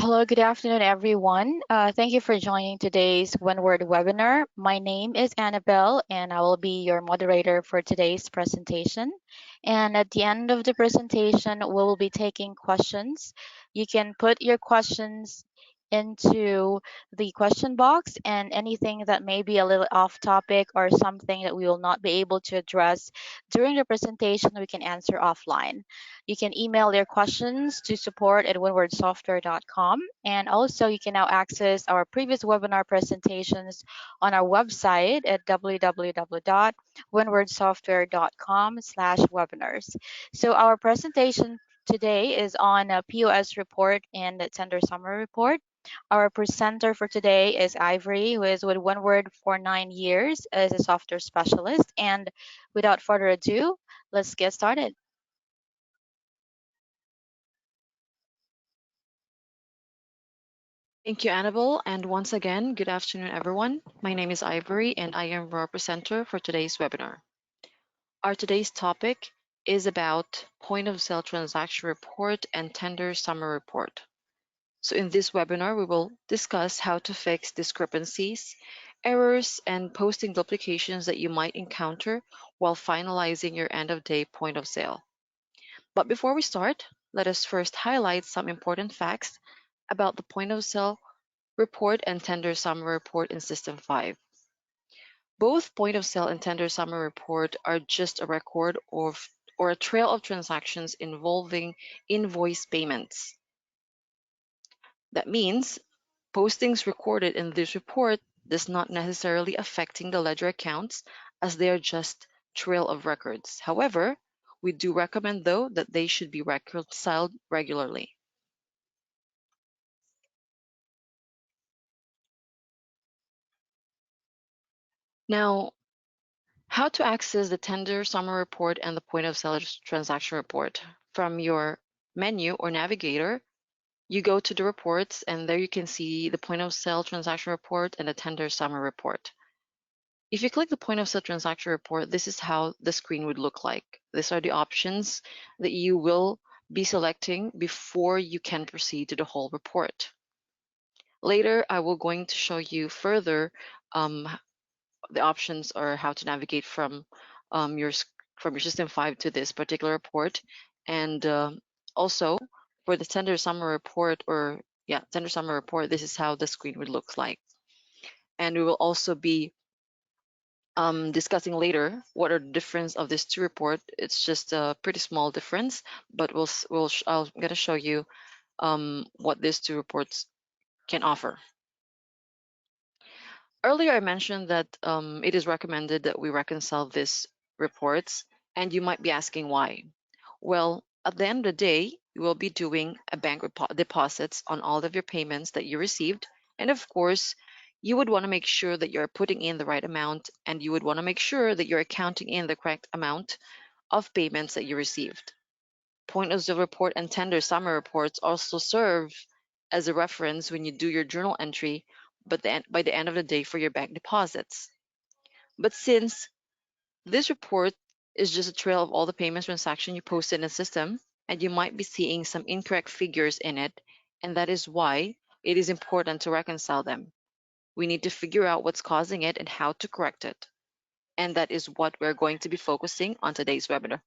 Hello, good afternoon, everyone. Thank you for joining today's Windward webinar. My name is Annabelle, and I will be your moderator for today's presentation. And at the end of the presentation, we will be taking questions. You can put your questions into the question box, and anything that may be a little off topic or something that we will not be able to address during the presentation, we can answer offline. You can email your questions to support@windwardsoftware.com. And also, you can now access our previous webinar presentations on our website at www.windwardsoftware.com/webinars. So our presentation today is on a POS report and the tender summary report. Our presenter for today is Ivory, who is with Windward for 9 years as a software specialist. And without further ado, let's get started. Thank you, Annabelle. And once again, good afternoon, everyone. My name is Ivory, and I am your presenter for today's webinar. Our today's topic is about point of sale transaction report and tender summary report. So in this webinar, we will discuss how to fix discrepancies, errors, and posting duplications that you might encounter while finalizing your end-of-day point of sale. But before we start, let us first highlight some important facts about the point of sale report and tender summary report in System 5. Both point of sale and tender summary report are just a record of or a trail of transactions involving invoice payments. That means postings recorded in this report does not necessarily affecting the ledger accounts as they are just trail of records. However, we do recommend though that they should be reconciled regularly. Now, how to access the tender summary report and the point of sale transaction report. From your menu or navigator, you go to the reports, and there you can see the point of sale transaction report and the tender summary report. If you click the point of sale transaction report, this is how the screen would look like. These are the options that you will be selecting before you can proceed to the whole report. Later, I will going to show you further the options or how to navigate from your System 5 to this particular report. And also for the tender summary report tender summary report, this is how the screen would look like. And we will also be discussing later what are the difference of these two reports. It's just a pretty small difference, but I'm going to show you what these two reports can offer. Earlier, I mentioned that it is recommended that we reconcile these reports, and you might be asking why. Well, at the end of the day, you will be doing a bank deposits on all of your payments that you received, and of course, you would want to make sure that you're putting in the right amount, and you would want to make sure that you're accounting in the correct amount of payments that you received. Point of sale report and tender summary reports also serve as a reference when you do your journal entry, but by the end of the day for your bank deposits. But since this report is just a trail of all the payments transaction you posted in the system, and you might be seeing some incorrect figures in it, and that is why it is important to reconcile them. We need to figure out what's causing it and how to correct it. And that is what we're going to be focusing on today's webinar.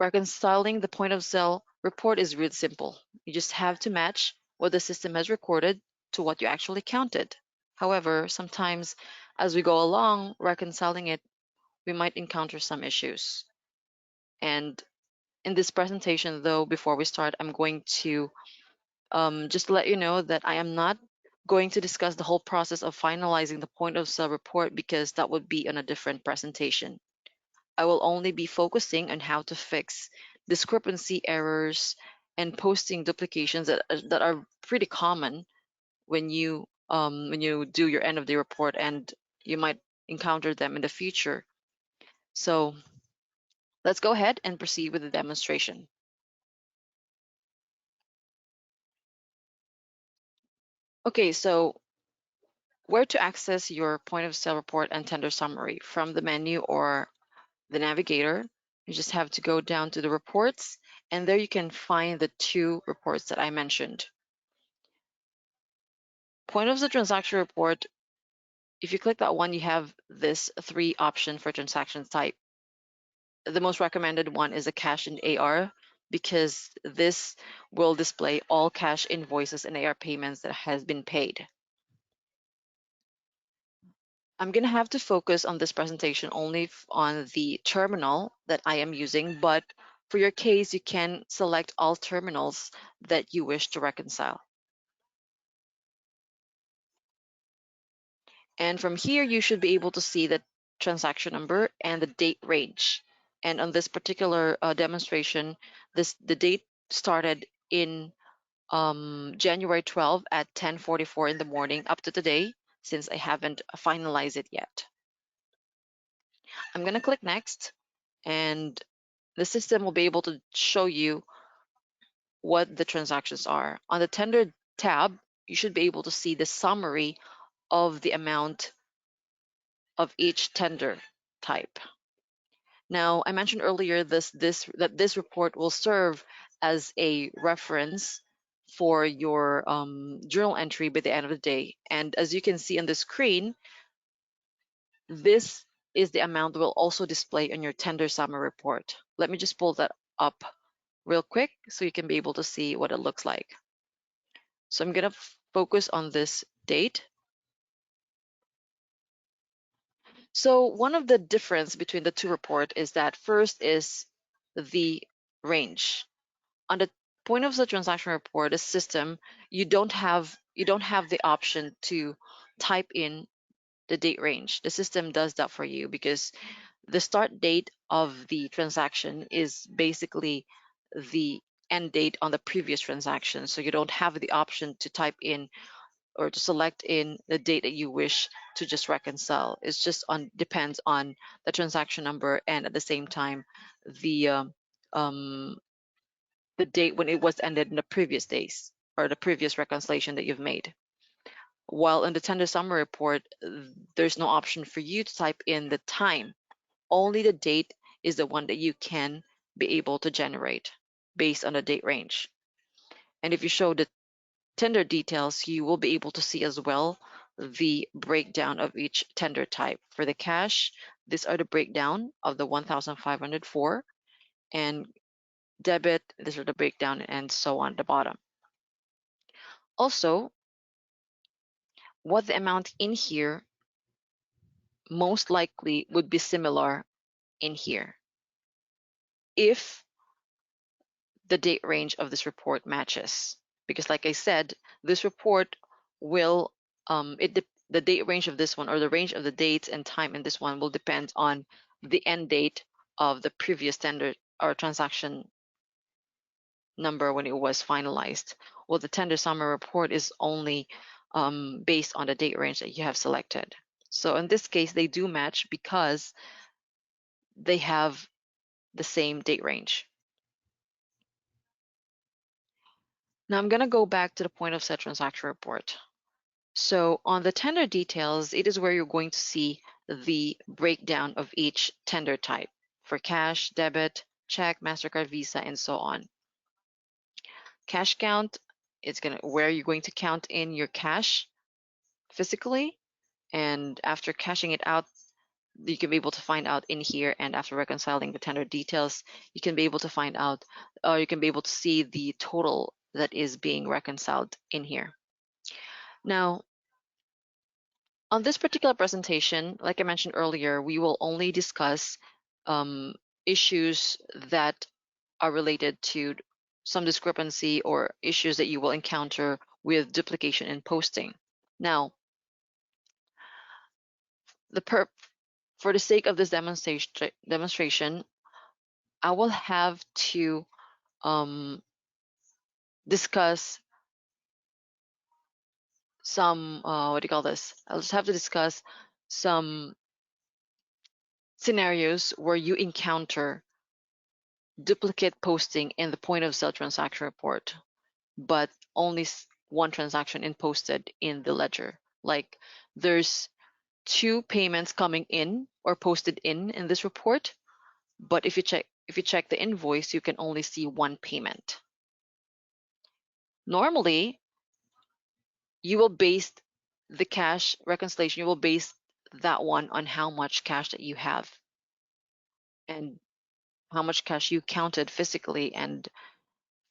Reconciling the point of sale report is really simple. You just have to match what the system has recorded to what you actually counted. However, sometimes as we go along reconciling it, we might encounter some issues. And in this presentation, though, before we start, I'm going to just let you know that I am not going to discuss the whole process of finalizing the point of sale report because that would be on a different presentation. I will only be focusing on how to fix discrepancy errors and posting duplications that are pretty common when you do your end of day report, and you might encounter them in the future. So let's go ahead and proceed with the demonstration. Okay, so where to access your point of sale report and tender summary? From the menu or the navigator, You just have to go down to the reports, and there you can find the two reports that I mentioned. Point of the transaction report, if you click that one, you have this three option for transaction type. The most recommended one is a cash and AR, because this will display all cash invoices and AR payments that has been paid. I'm going to have to focus on this presentation only on the terminal that I am using, but for your case, you can select all terminals that you wish to reconcile. And from here, you should be able to see the transaction number and the date range. And on this particular demonstration, the date started in January 12 at 10:44 in the morning up to today, since I haven't finalized it yet. I'm going to click next, and the system will be able to show you what the transactions are. On the tender tab, you should be able to see the summary of the amount of each tender type. Now, I mentioned earlier that this report will serve as a reference for your journal entry by the end of the day. And as you can see on the screen, this is the amount that will also display on your tender summary report. Let me just pull that up real quick so you can be able to see what it looks like. So I'm going to focus on this date. So one of the difference between the two reports is that first is the range. On the point of the transaction report, the system, you don't have the option to type in the date range. The system does that for you, because the start date of the transaction is basically the end date on the previous transaction. So you don't have the option to type in or to select in the date that you wish to just reconcile. It's just depends on the transaction number, and at the same time the um, the date when it was ended in the previous days or the previous reconciliation that you've made. While in the tender summary report, there's no option for you to type in the time. Only the date is the one that you can be able to generate based on the date range. And if you show the tender details, you will be able to see as well the breakdown of each tender type. For the cash, these are the breakdown of the 1,504, and debit, these are the breakdown, and so on at the bottom. Also, what the amount in here most likely would be similar in here if the date range of this report matches. Because like I said, this report will, the date range of this one, or the range of the dates and time in this one, will depend on the end date of the previous tender or transaction number when it was finalized. Well, the tender summary report is only based on the date range that you have selected. So in this case, they do match because they have the same date range. Now I'm going to go back to the point of set transaction report. So on the tender details, it is where you're going to see the breakdown of each tender type for cash, debit, check, MasterCard, Visa, and so on. Cash count, it's where you're going to count in your cash physically, and after cashing it out, you can be able to find out in here, and after reconciling the tender details, you can be able to find out, or you can be able to see the total that is being reconciled in here. Now, on this particular presentation, like I mentioned earlier, we will only discuss issues that are related to some discrepancy or issues that you will encounter with duplication and posting. Now, for the sake of this demonstration, I will have to discuss some, what do you call this? I'll just have to discuss some scenarios where you encounter duplicate posting in the point of sale transaction report, but only one transaction in posted in the ledger. Like there's two payments coming in or posted in this report, but if you check if you check the invoice, you can only see one payment. Normally, you will base the cash reconciliation, you will base that one on how much cash that you have and how much cash you counted physically. And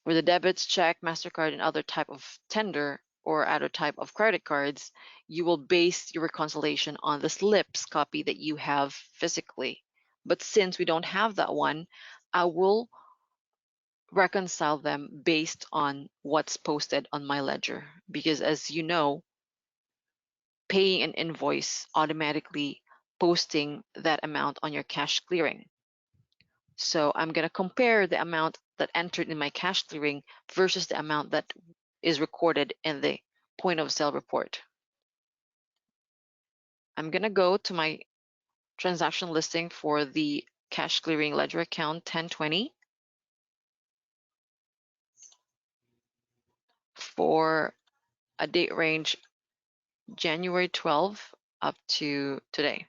for the debits, check, MasterCard, and other type of tender or other type of credit cards, you will base your reconciliation on the slips copy that you have physically. But since we don't have that one, I will reconcile them based on what's posted on my ledger. Because as you know, paying an invoice automatically posting that amount on your cash clearing. So I'm going to compare the amount that entered in my cash clearing versus the amount that is recorded in the point of sale report. I'm going to go to my transaction listing for the cash clearing ledger account 1020 for a date range January 12 up to today.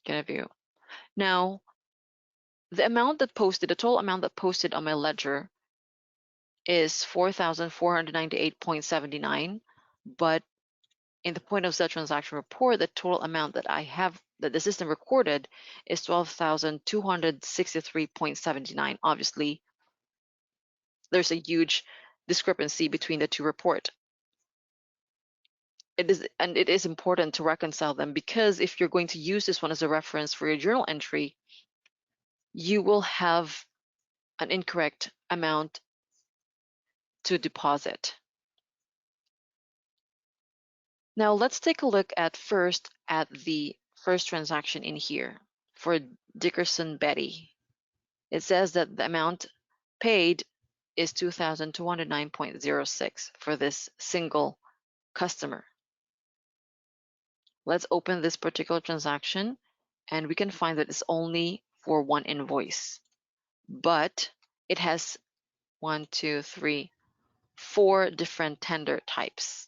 Gonna view. Now, the amount that posted, the total amount that posted on my ledger is 4,498.79, but in the point of sale transaction report, the total amount that I have that the system recorded is 12,263.79. Obviously, there's a huge discrepancy between the two reports. It is important to reconcile them, because if you're going to use this one as a reference for your journal entry, you will have an incorrect amount to deposit. Now let's take a look at the first transaction in here for Dickerson Betty. It says that the amount paid is 2,209.06 for this single customer. Let's open this particular transaction and we can find that it's only for one invoice, but it has 4 different tender types.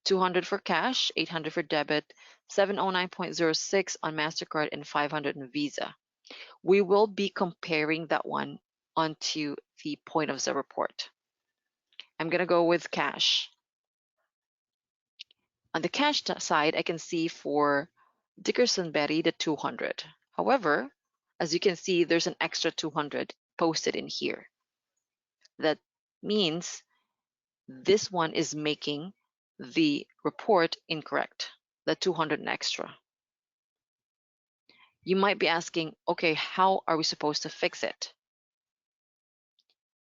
200 for cash, 800 for debit, 709.06 on MasterCard, and 500 on Visa. We will be comparing that one onto the point of sale report. I'm going to go with cash. On the cash side, I can see for Dickerson Betty the 200. However, as you can see, there's an extra 200 posted in here. That means this one is making the report incorrect, the 200 extra. You might be asking, okay, how are we supposed to fix it?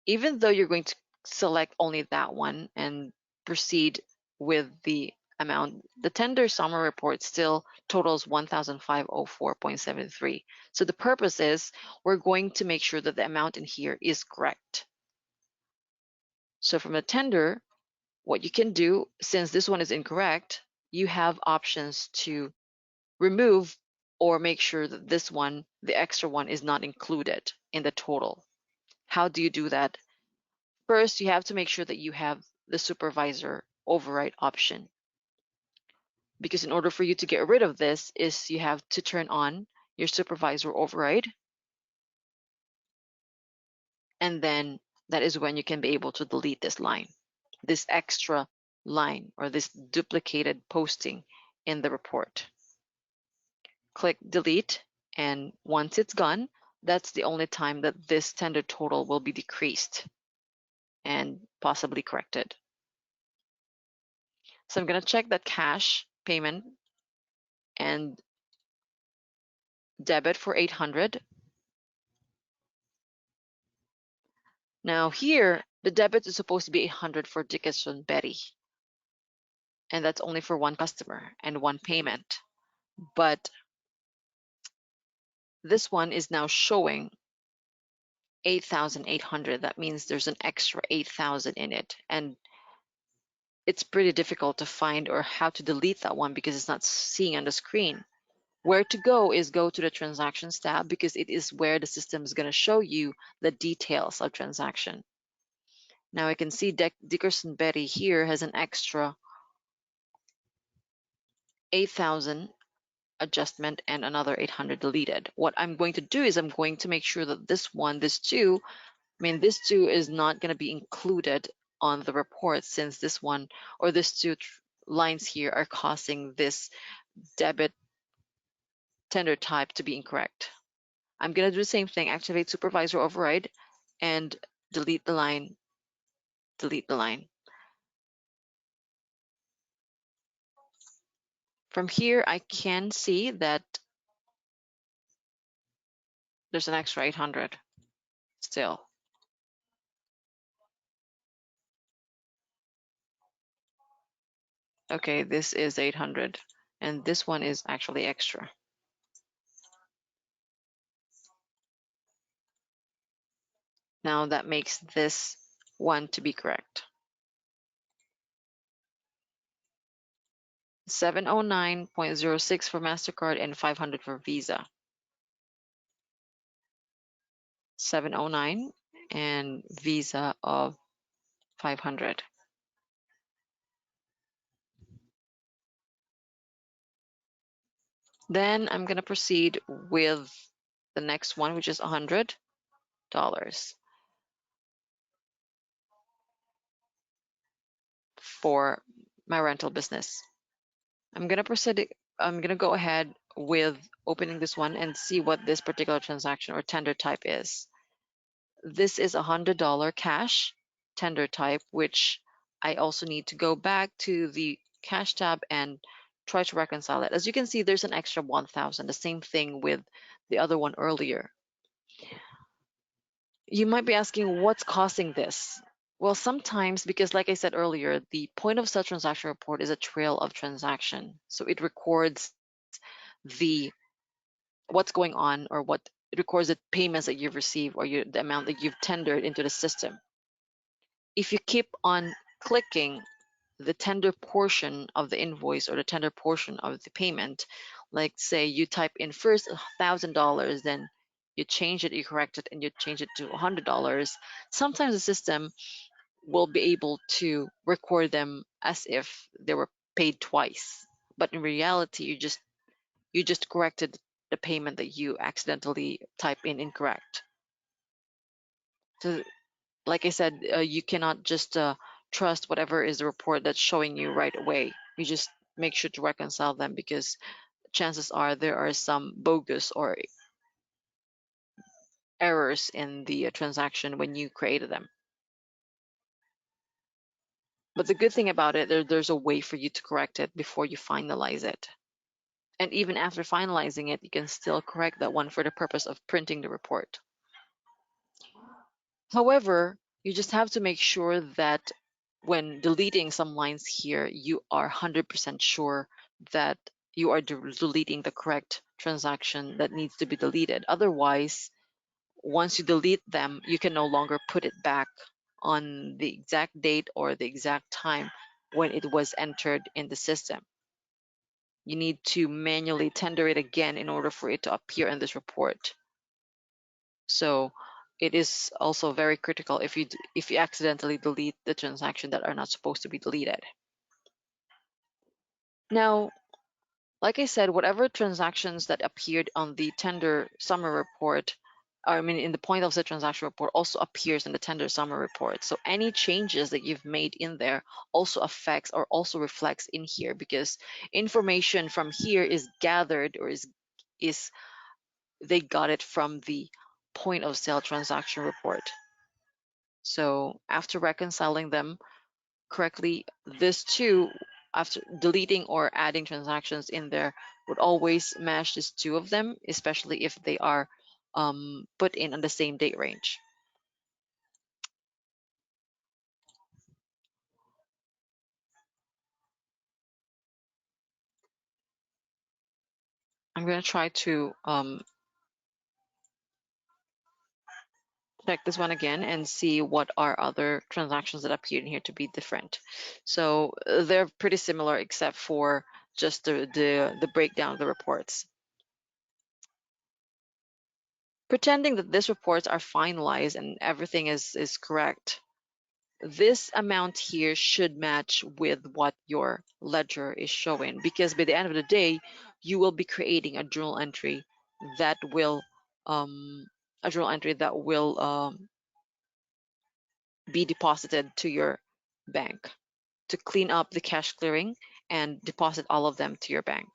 Even though you're going to select only that one and proceed with the amount, the tender summary report still totals 1,504.73. So the purpose is we're going to make sure that the amount in here is correct. So from the tender, what you can do, since this one is incorrect, you have options to remove or make sure that this one, the extra one, is not included in the total. How do you do that? First, you have to make sure that you have the supervisor override option. Because in order for you to get rid of this is you have to turn on your supervisor override. And then that is when you can be able to delete this line, this extra line, or this duplicated posting in the report. Click delete, and once it's gone, that's the only time that this tender total will be decreased and possibly corrected. So I'm going to check that cash payment and debit for 800. Now here, the debit is supposed to be 800 for Dickerson Betty, and that's only for one customer and one payment. But this one is now showing 8,800. That means there's an extra 8,000 in it, and it's pretty difficult to find or how to delete that one because it's not seeing on the screen. Where to go is go to the transactions tab, because it is where the system is going to show you the details of transaction. Now I can see Dickerson Betty here has an extra 8,000 adjustment and another 800 deleted. What I'm going to do is I'm going to make sure that this two is not going to be included on the report, since this one or this two lines here are causing this debit tender type to be incorrect. I'm going to do the same thing, activate supervisor override and delete the line, delete the line. From here, I can see that there's an extra 800 still. Okay, this is 800 and this one is actually extra. Now that makes this one to be correct. 709.06 for MasterCard and 500 for Visa. 709 and Visa of 500. Then I'm going to proceed with the next one, which is $100 for my rental business. I'm going to go ahead with opening this one and see what this particular transaction or tender type is. This is $100 cash tender type, which I also need to go back to the cash tab and try to reconcile it. As you can see, there's an extra 1,000, the same thing with the other one earlier. You might be asking, what's causing this? Well, sometimes, because like I said earlier, the point of sale transaction report is a trail of transaction. So it records the what's going on, or what it records the payments that you've received, or the amount that you've tendered into the system. If you keep on clicking the tender portion of the invoice or the tender portion of the payment, like say you type in first $1,000, then you change it, you correct it, and you change it to $100, sometimes the system will be able to record them as if they were paid twice. But in reality, you just corrected the payment that you accidentally type in incorrect. So like I said, you cannot just trust whatever is the report that's showing you right away. You just make sure to reconcile them, because chances are there are some bogus or errors in the transaction when you created them. But the good thing about it, there's a way for you to correct it before you finalize it. And even after finalizing it, you can still correct that one for the purpose of printing the report. However, you just have to make sure that when deleting some lines here, you are 100% sure that you are deleting the correct transaction that needs to be deleted. Otherwise, once you delete them, you can no longer put it back on the exact date or the exact time when it was entered in the system. You need to manually tender it again in order for it to appear in this report. So it is also very critical if you accidentally delete the transaction that are not supposed to be deleted. Now, like I said, whatever transactions that appeared on the tender summary report, in the point of the transaction report, also appears in the tender summary report. So any changes that you've made in there also affects or also reflects in here, because information from here is gathered, or is they got it from the point of sale transaction report. So after reconciling them correctly, this too, after deleting or adding transactions in there, would always match these two of them, especially if they are put in on the same date range. I'm going to try to check this one again and see what are other transactions that appear in here to be different. So they're pretty similar, except for just the breakdown of the reports. Pretending that these reports are finalized and everything is correct, this amount here should match with what your ledger is showing, because by the end of the day, you will be creating a journal entry that will um, be deposited to your bank to clean up the cash clearing and deposit all of them to your bank.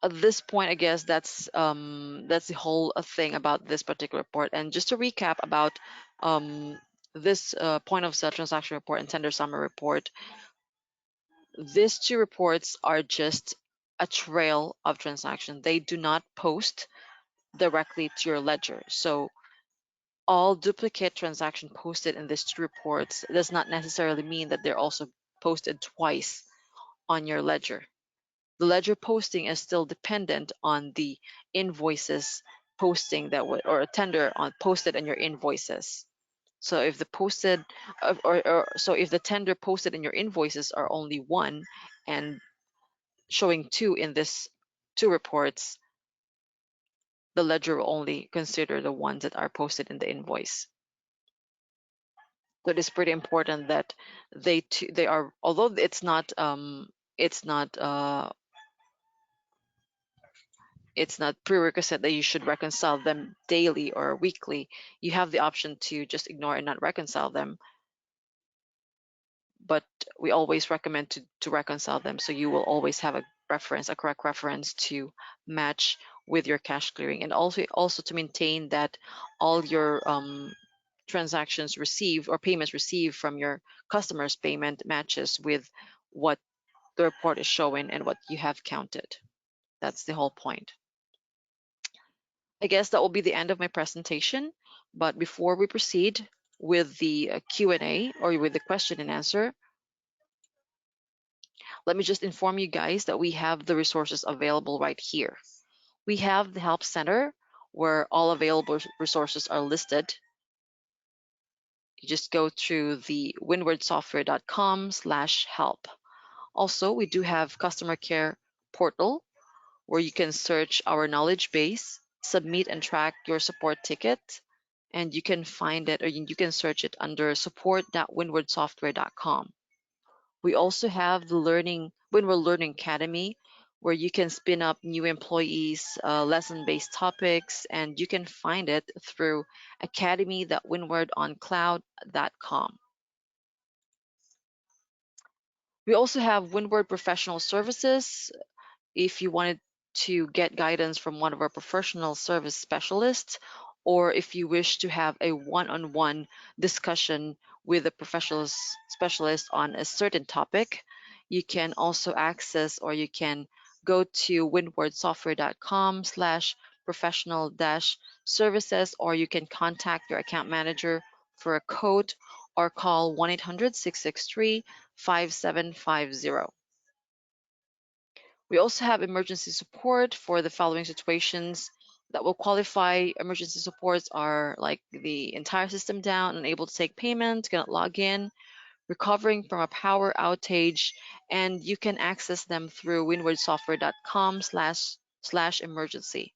At this point, I guess that's the whole thing about this particular report. And just to recap about this point of sale transaction report and tender summary report, these two reports are just a trail of transaction. They do not post directly to your ledger. So all duplicate transaction posted in these two reports does not necessarily mean that they're also posted twice on your ledger. The ledger posting is still dependent on the invoices posting that would, or a tender on posted on your invoices. So if the posted or so if the tender posted in your invoices are only one and showing two in this two reports, the ledger will only consider the ones that are posted in the invoice. So it is pretty important that they are, although it's not it's not prerequisite that you should reconcile them daily or weekly. You have the option to just ignore and not reconcile them, but we always recommend to reconcile them, so you will always have a correct reference to match with your cash clearing, and also to maintain that all your transactions received or payments received from your customers payment matches with what the report is showing and what you have counted. That's the whole point. I guess that will be the end of my presentation. But before we proceed with the Q&A or with the question and answer, let me just inform you guys that we have the resources available right here. We have the Help Center where all available resources are listed. You just go through the windwardsoftware.com/help. Also, we do have customer care portal where you can search our knowledge base, submit and track your support ticket, and you can find it or you can search it under support.windwardsoftware.com. We also have the Windward Learning Academy, where you can spin up new employees, lesson-based topics, and you can find it through academy.windwardoncloud.com. We also have Windward Professional Services. If you wanted to get guidance from one of our professional service specialists, or if you wish to have a one-on-one discussion with a professional specialist on a certain topic, you can also access or you can go to windwardsoftware.com/professional-services, or you can contact your account manager for a quote or call 1-800-663-5750. We also have emergency support for the following situations that will qualify. Emergency supports are like the entire system down, unable to take payment, cannot log in, recovering from a power outage, and you can access them through windwardsoftware.com/emergency.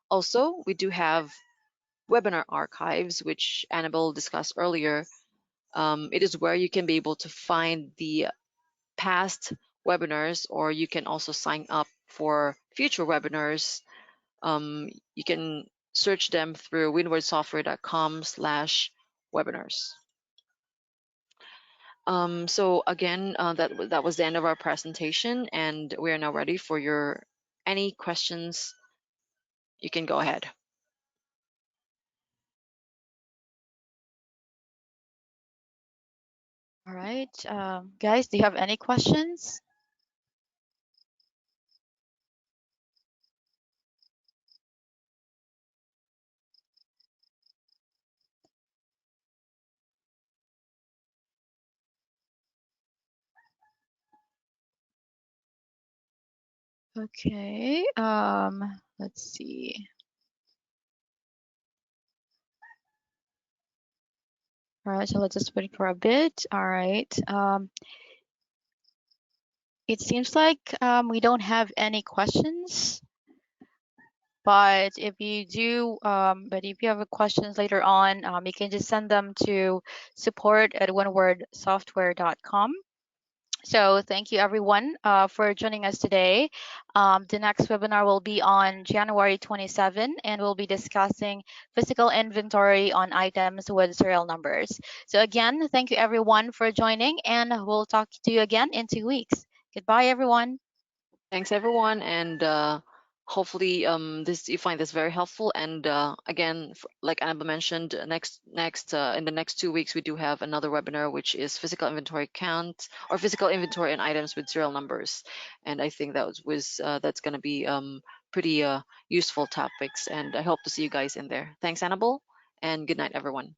Also, we do have webinar archives, which Annabelle discussed earlier. It is where you can be able to find the past webinars, or you can also sign up for future webinars. You can search them through windwardsoftware.com/webinars. So again, that was the end of our presentation, and we are now ready for your any questions. You can go ahead. All right. Guys, do you have any questions? Okay. Let's see. All right, so let's just wait for a bit. All right. It seems like we don't have any questions. But if you have questions later on, you can just send them to support@windwardsoftware.com. So thank you everyone for joining us today. The next webinar will be on January 27, and we'll be discussing physical inventory on items with serial numbers. So again, thank you everyone for joining, and we'll talk to you again in 2 weeks. Goodbye, everyone. Thanks everyone, and hopefully this you find this very helpful. And again, like Annabelle mentioned, next in the next 2 weeks we do have another webinar, which is physical inventory count or physical inventory and items with serial numbers. And I think that's going to be pretty useful topics. And I hope to see you guys in there. Thanks, Annabelle, and good night, everyone.